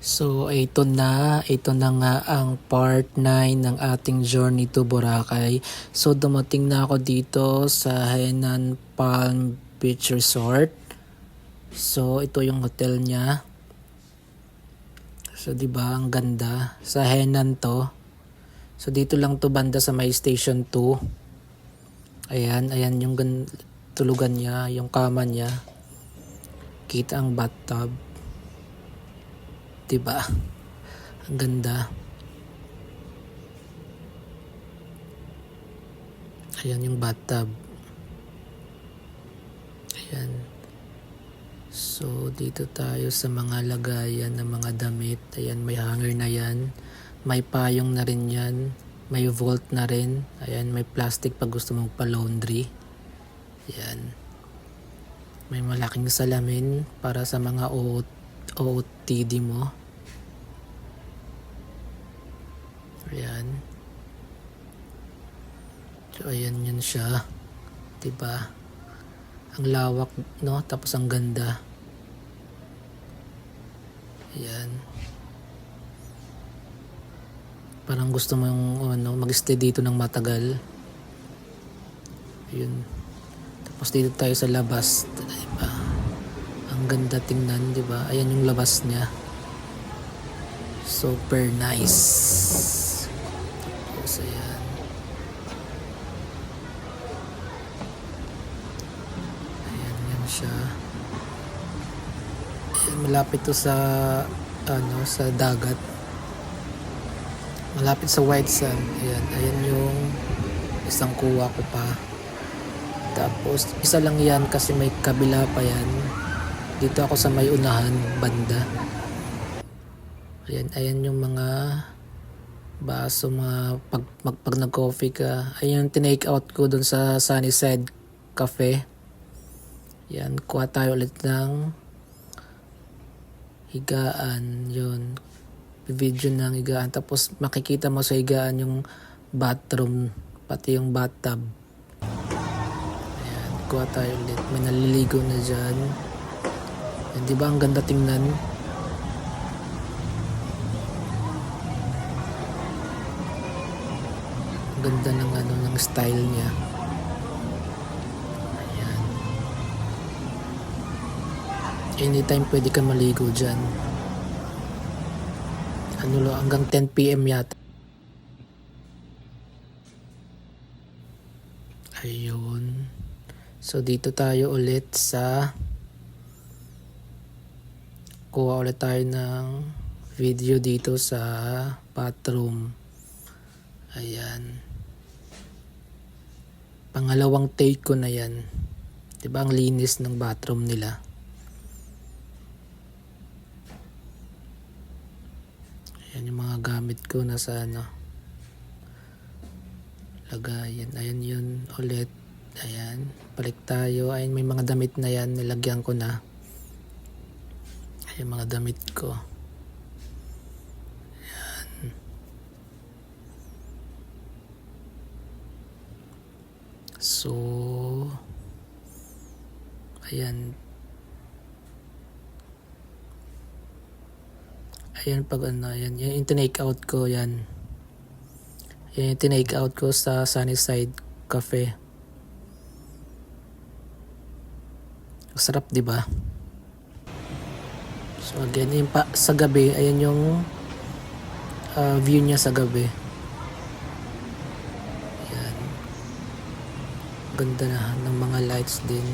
So ito na nga ang part 9 ng ating journey to Boracay. So dumating na ako dito sa Hainan Palm Beach Resort. So ito yung hotel niya. So 'di ba ang ganda sa Hainan to. So dito lang to banda sa may station 2. Ayan yung tulugan niya, yung kama niya. Kita ang bathtub. 'Di ba? Ang ganda. Ayan yung bathtub. Ayan. So, dito tayo sa mga lagayan ng mga damit. Ayan, may hanger na yan. May payong na rin yan. May vault na rin. Ayan, may plastic pag gusto mong pa-laundry. Ayan. May malaking salamin para sa mga OOTD mo. Ayan. So, ayan yun siya. Diba? Ang lawak, no? Tapos ang ganda. Ayan. Parang gusto mong mag-stay dito ng matagal. Ayun. Tapos dito tayo sa labas. Diba? Ang ganda tingnan, diba? Ayan yung labas niya. Super nice. Tapos ayan. Ayan yan siya. Ayan, malapit to sa sa dagat. Malapit sa white sand. Ayan yung isang kuha ko pa. Tapos isa lang yan kasi may kabila pa yan. Dito ako sa may unahan banda. Ayan yung mga baso, mga pag nag-coffee ka. Ayan yung tinake out ko dun sa Sunnyside Cafe. Yan, kuha tayo ulit ng higaan. Yun. Video ng higaan. Tapos makikita mo sa higaan yung bathroom, pati yung bathtub. Ayan, kuha tayo ulit. May naliligo na dyan. Yan, di ba ang ganda tingnan? Ganda ng style niya. Ayan. Anytime pwede ka maligo dyan. Hanggang 10 PM yata. Ayun. So dito tayo ulit sa kuha ulit tayo ng video dito sa bathroom. Ayan. Pangalawang take ko na yan. Diba ang linis ng bathroom nila? Ayan yung mga gamit ko nasa lagayan. Ayan yun ulit. Ayan. Balik tayo. Ayan may mga damit na yan. Nilagyan ko na. Ayan mga damit ko. So, ayan. Ayan pag ayan. Yan yung tinake out ko, yan. Yan yung tinake out ko sa Sunnyside Cafe. Masarap, di ba? So, again, yung sa gabi, ayan yung view niya sa gabi. Ganda na ng mga lights din.